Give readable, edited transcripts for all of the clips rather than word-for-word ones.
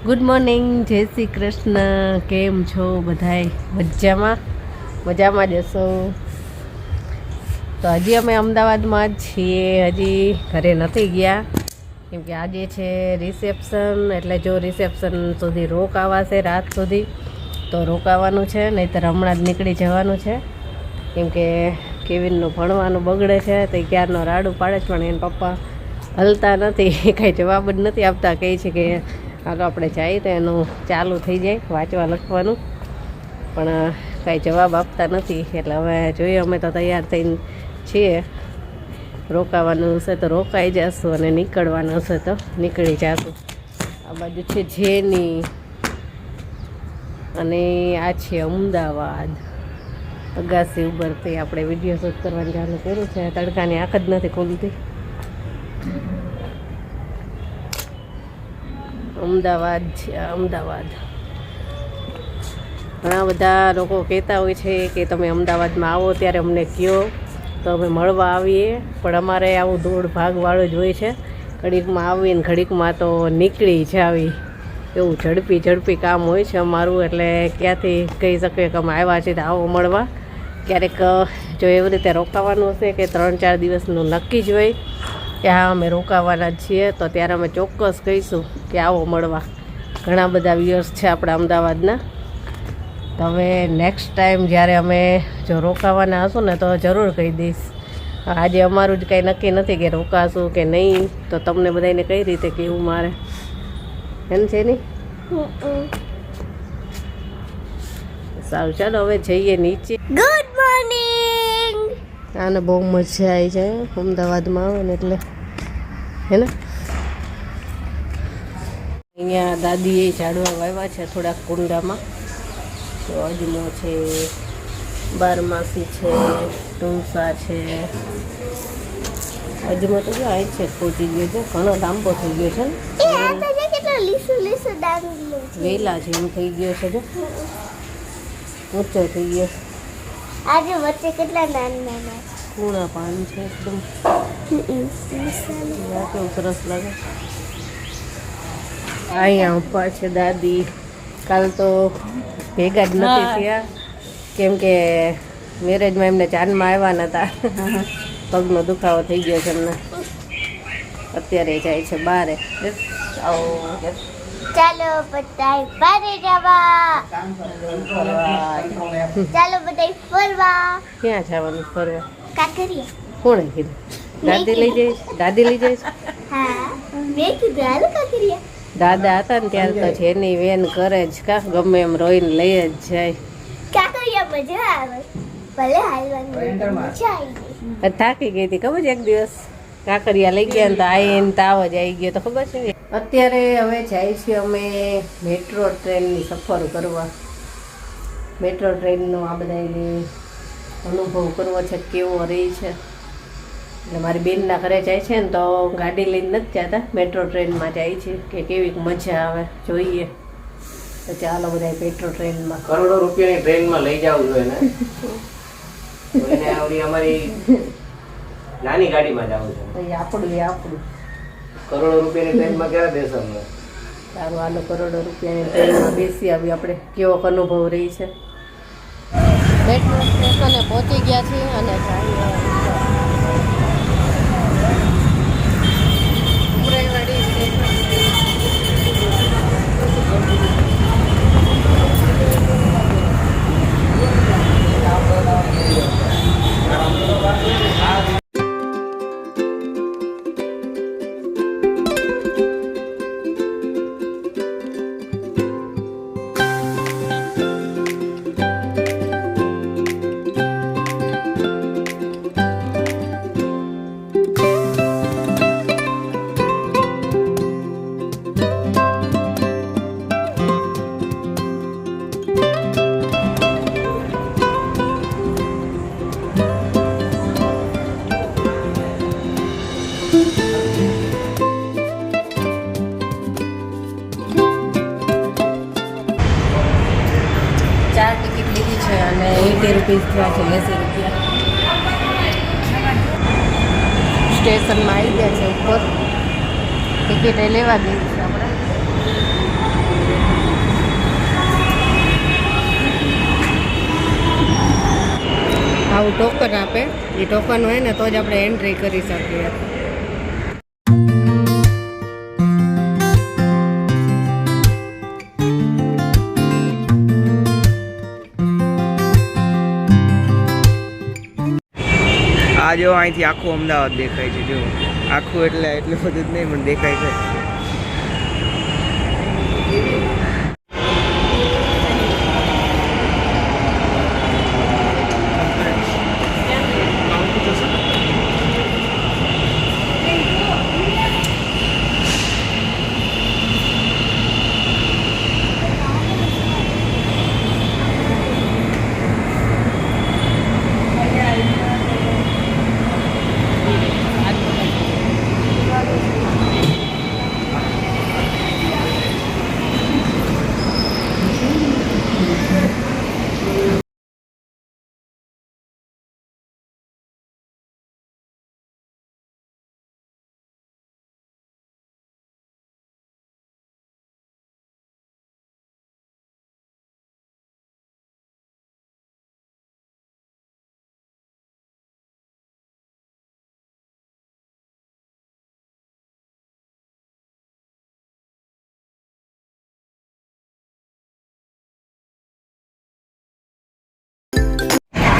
Good morning, જય શ્રી કૃષ્ણ. કેમ છો બધાય? મજામાં જ હશો. તો હજી અમે અમદાવાદમાં જ છીએ, હજી ઘરે નથી ગયા, કેમ કે આજે છે રિસેપ્શન. એટલે જો રિસેપ્શન સુધી રોકાવાશે રાત સુધી તો રોકાવાનું છે, નહીંતર હમણાં જ નીકળી જવાનું છે. કેમ કે કેવિનનું ભણવાનું બગડે છે, તો ક્યારનો રાડું પાડે છે, પણ એના પપ્પા હલતા નથી, કાંઈ જવાબ જ નથી આપતા. કહે છે કે હાલો આપણે જઈએ તો એનું ચાલુ થઈ જાય વાંચવા લખવાનું, પણ કાંઈ જવાબ આપતા નથી. એટલે હવે જોઈએ, અમે તો તૈયાર થઈને છીએ. રોકાવાનું હશે તો રોકાઈ જશું, અને નીકળવાનું હશે તો નીકળી જશું. આ બાજુ છે જેની, અને આ છે અમદાવાદ. અગાસી ઉભરથી આપણે વિડીયો શૂટ કરવાનું ચાલુ કર્યું છે. તડકાની આંખ જ નથી ખુલતી. અમદાવાદ છે, અમદાવાદ. ઘણા બધા લોકો કહેતા હોય છે કે તમે અમદાવાદમાં આવો ત્યારે અમને કહો તો અમે મળવા આવીએ, પણ અમારે આવું દોડ ભાગવાળું જ હોય છે. ઘડીકમાં આવીને ઘડીકમાં તો નીકળી જાવી, એવું ઝડપી કામ હોય છે અમારું. એટલે ક્યાંથી કહી શકીએ કે અમે આવ્યા છીએ તો આવો મળવા. ક્યારેક જો એવી રીતે રોકાવાનું હશે કે 3-4 દિવસનું નક્કી જ હોય કે હા અમે રોકાવાના છીએ, તો ત્યારે અમે ચોક્કસ કહીશું કે આવો મળવા. ઘણા બધા વ્યુઅર્સ છે આપણા અમદાવાદના. તો હવે નેક્સ્ટ ટાઈમ જ્યારે અમે જો રોકાવાના હશું ને તો જરૂર કહી દઈશ. આજે અમારું જ કાંઈ નક્કી નથી કે રોકાશું કે નહીં, તો તમને બધાને કઈ રીતે કહેવું મારે, એમ છે નહીં? સારું, ચાલો હવે જઈએ નીચે. Good morning. આને બહુ મજા આવી છે અમદાવાદમાં આવે ને એટલે, હે ને? અહીંયા દાદીએ ઝાડવા વાવ્યા છે થોડાક કુંડામાં. તો અજમો છે, બારમાસી છે, ટુંસા છે. અજમો તો જો આ છે પહોંચી ગયો છે, ઘણો લાંબો થઈ ગયો છે. વેલા છે એમ થઈ ગયો છે, જો ઊંચો થઈ ગયો. આજે વચ્ચે કેટલા નાના કૂણા પાન છે એકદમ. કેવું સરસ લાગે. અહીંયા ઉપર છે દાદી. કાલ તો ભેગા જ નથી થયા, કેમ કે મેરેજમાં એમને ચાંદમાં આવ્યા નહોતા. પગનો દુખાવો થઈ ગયો છે એમને. અત્યારે જાય છે બારે. ચાલો બધાય બારે જવા. ચાલો બધાય ફરવા. ક્યાં જવાનું ફરવા? કાંકરિયા. કોણે કીધું? દાદી લઈ જઈશ? દાદી લઈ જઈશ? હા, મેં કીધું હાલો કાંકરિયા. દાદા હતા ને ત્યારે તો જેની વેન કરે જ, કા ગમે એમ રોઈને લઈ જ જાય. કાંકરિયા મજા આવે, ભલે હાલવાની મજા આવી. થાકી ગઈ હતી ખબર છે, એક દિવસ કાંકરિયા લઈ ગયા ને તો આઈને તાવ જ આવી ગયો, તો ખબર છે. અત્યારે હવે જાય છીએ અમે મેટ્રો ટ્રેનની સફર કરવા. મેટ્રો ટ્રેનનો આ બધાને અનુભવ કરવો છે, કેવો રહી છે. એટલે મારી બેનના ઘરે જાય છે ને તો ગાડી લઈને નથી જતા, મેટ્રો ટ્રેનમાં જાય છે, કે કેવી મજા આવે જોઈએ. તો ચાલો બધા મેટ્રો ટ્રેનમાં. કરોડો રૂપિયાની ટ્રેનમાં લઈ જવું જોઈએ ને. એને આવડી અમારી નાની ગાડીમાં જવું છે. આપણું કરોડો રૂપિયાની ટ્રેનમાં ક્યારે બેસો અમે? સારું, હાલો કરોડો રૂપિયાની ટ્રેનમાં બેસી આવી આપણે, કેવો અનુભવ રહી છે. મેટ્રો સ્ટેશને પહોંચી ગયા છીએ અને અને 80 રૂપીસ થયા છે, 80 રૂપિયા. સ્ટેશનમાં આવી ગયા છે ઉપર, ટિકિટ લેવા ગઈ છે આપણે. આવું ટોકન આપે, એ ટોકન હોય ને તો જ આપણે એન્ટ્રી કરી શકીએ. આ જો અહીંથી આખું અમદાવાદ દેખાય છે. જો આખું એટલે એટલું બધું જ નહીં પણ દેખાય છે.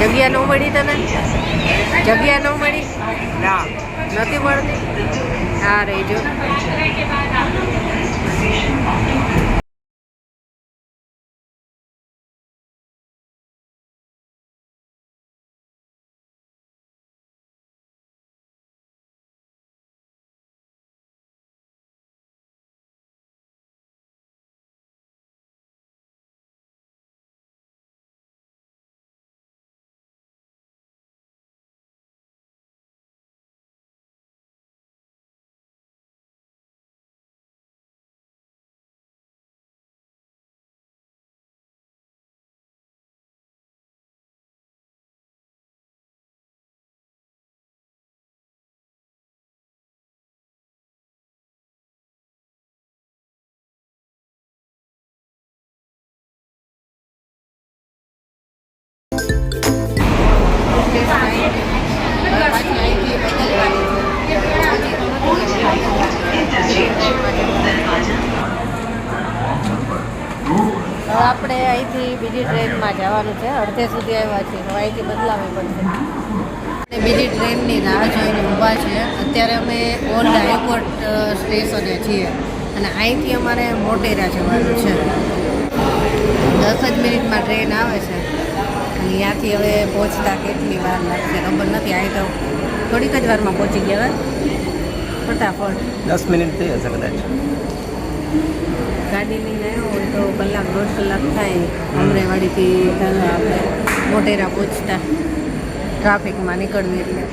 જગ્યા ન મળી તને? જગ્યા ન મળી? ના નથી મળતી. હા રહીજો. હવે આપણે અહીંથી બીજી ટ્રેનમાં જવાનું છે. અડધે સુધી આવ્યા છીએ, હવે અહીંથી બદલાવી પડશે. અને બીજી ટ્રેનની રાહ જોઈને ઊભા છીએ. અત્યારે અમે ઓલ્ડ હાઈકોર્ટ સ્ટેશને છીએ અને અહીંથી અમારે મોટેરા જવાનું છે. 10 જ મિનિટમાં ટ્રેન આવે છે અને ત્યાંથી હવે પહોંચતા કેટલી વાર લાગશે ખબર નથી. અહીં તો થોડીક જ વારમાં પહોંચી ગયા ફટાફટ. 10 મિનિટ થઈ હશે કદાચ. ગાડી લઈને આવ્યો હોય તો કલાક 1.5 કલાક થાય અમરેવાડીથી આપણે મોટેરા પહોંચતા, ટ્રાફિકમાં નીકળવું એટલે.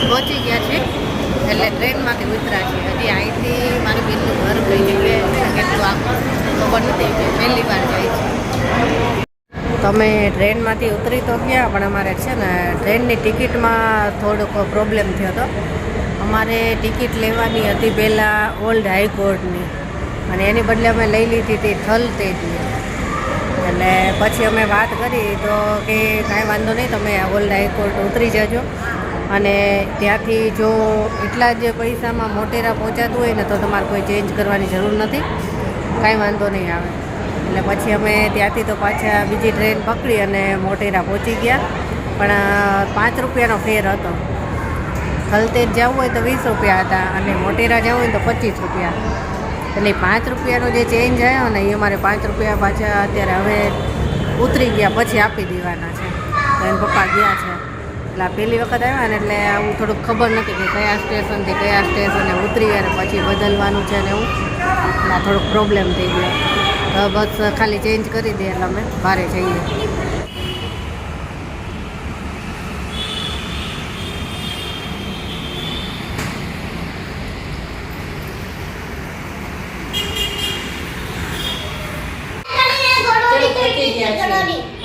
પહોંચી ગયા છે એટલે ટ્રેનમાંથી ઉતર્યા છે. હજી અહીંથી મારી બેનનું ઘર કઈ જગ્યાએ છે કેટલું આખું ખબર નથી, પહેલી વાર જાય છે. તમે ટ્રેનમાંથી ઉતરી તો ગયા પણ અમારે છે ને ટ્રેનની ટિકિટમાં થોડોક પ્રોબ્લેમ થયો હતો. અમારે ટિકિટ લેવાની હતી પહેલાં ઓલ્ડ હાઈકોર્ટની અને એની બદલે અમે લઈ લીધી હતી થલતેજની. એટલે પછી અમે વાત કરી તો કે કાંઈ વાંધો નહીં, તમે ઓલ્ડ હાઈકોર્ટ ઉતરી જજો અને ત્યાંથી જો એટલા જ પૈસામાં મોટેરા પહોંચાતું હોય ને તો તમારે કોઈ ચેન્જ કરવાની જરૂર નથી, કાંઈ વાંધો નહીં આવે. એટલે પછી અમે ત્યાંથી તો પાછા બીજી ટ્રેન પકડી અને મોટેરા પહોંચી ગયા. પણ 5 રૂપિયાનો ફેર હતો. થલતેજ જવું હોય તો 20 રૂપિયા હતા અને મોટેરા જવું હોય તો 25 રૂપિયા. એટલે 5 રૂપિયાનો જે ચેન્જ આવ્યો ને એ અમારે 5 રૂપિયા પાછા અત્યારે હવે ઉતરી ગયા પછી આપી દેવાના છે. તો એને પપ્પા ગયા છે એટલે આ પહેલી વખત આવ્યા ને એટલે આવું થોડુંક ખબર નથી કે કયા સ્ટેશનથી કયા સ્ટેશને ઉતરી અને પછી બદલવાનું છે ને એવું એટલે આ થોડોક પ્રોબ્લેમ થઈ ગયો. હવે બસ ખાલી ચેન્જ કરી દઈએ એટલે અમે બહાર જઈએ.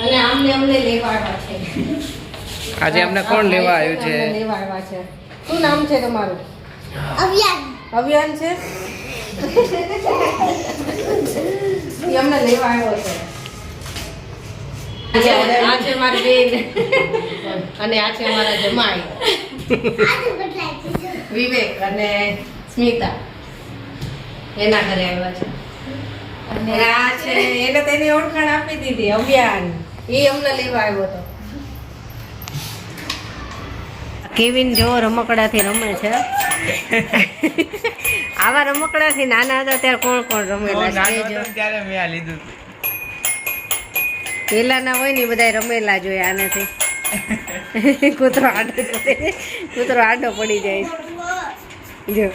અને અમને લેવાડવા છે. આજે અમને કોણ લેવા આવ્યું છે? લેવાડવા છે. શું નામ છે તમારું? અવ્યાન. અભિયાન છે. એ અમને લેવા આવ્યો છે. આ છે મારી બેન અને આ છે અમારા જમાઈ વિવેક અને સ્મિતા. એના ઘરે આવ્યા છે. અને આ છે એને તેની ઓળખાણ આપી દીધી અભિયાન. એ અમને લેવા આવ્યો હતો. કેવિન જો રમકડાથી રમે છે. આવા રમકડાથી નાના હતા ત્યારે કોણ કોણ રમેલા છે? ત્યારે મેં આ લીધું. પેલાના હોય ને બધા રમેલા જ હોય આનાથી. કૂતરો આડો પડી જાય જો.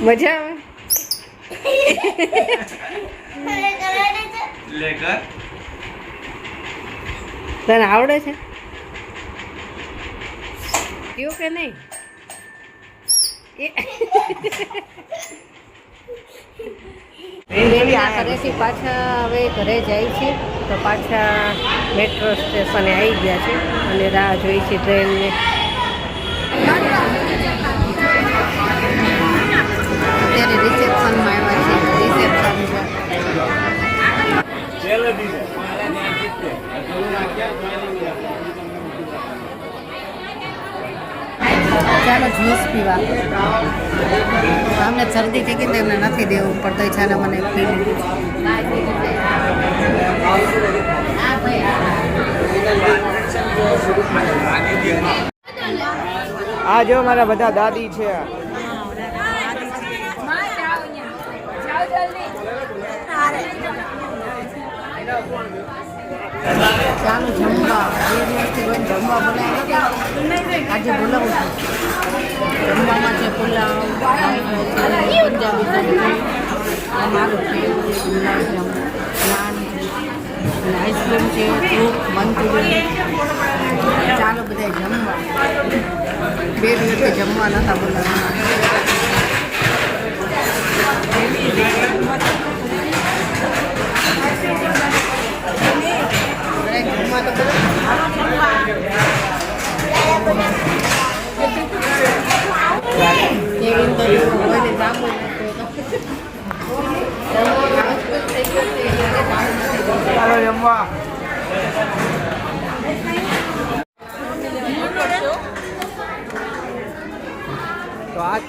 મજા આવે. લે કર. તને આવડે છે કયું કે નહીં? ઘરેથી પાછા હવે ઘરે જાય છે તો પાછા મેટ્રો સ્ટેશને આવી ગયા છે અને રાહ જોઈ છે ટ્રેનને. અત્યારે રિસેપ્શનમાં આવ્યા છે. રિસેપ્શન ચાલો જ્યુસ પીવા. અમને શરદી થઈ ગઈ તો એમને નથી દેવું પડતો. ચાલો મને પી લીધું. આ જો મારા બધા દાદી છે. ચાલો જમવા. 2 દિવસથી કોઈ જમવા બનાવ્યા આજે બોલાવું છું. જમવામાં છે પુલાવ, પંજાબી સબ્જી, મારું ફેવરેટ ગુલાબજામુન, નાન છે, આઈસ્ક્રીમ છે, સૂપ, મંચુરિયન. ચાલો બધા જમવા. 2 દિવસથી જમવા નતા બોલાવવાના. જમવા તો કેવિન તો કોઈને જામું ચાલો જમવા. તો આ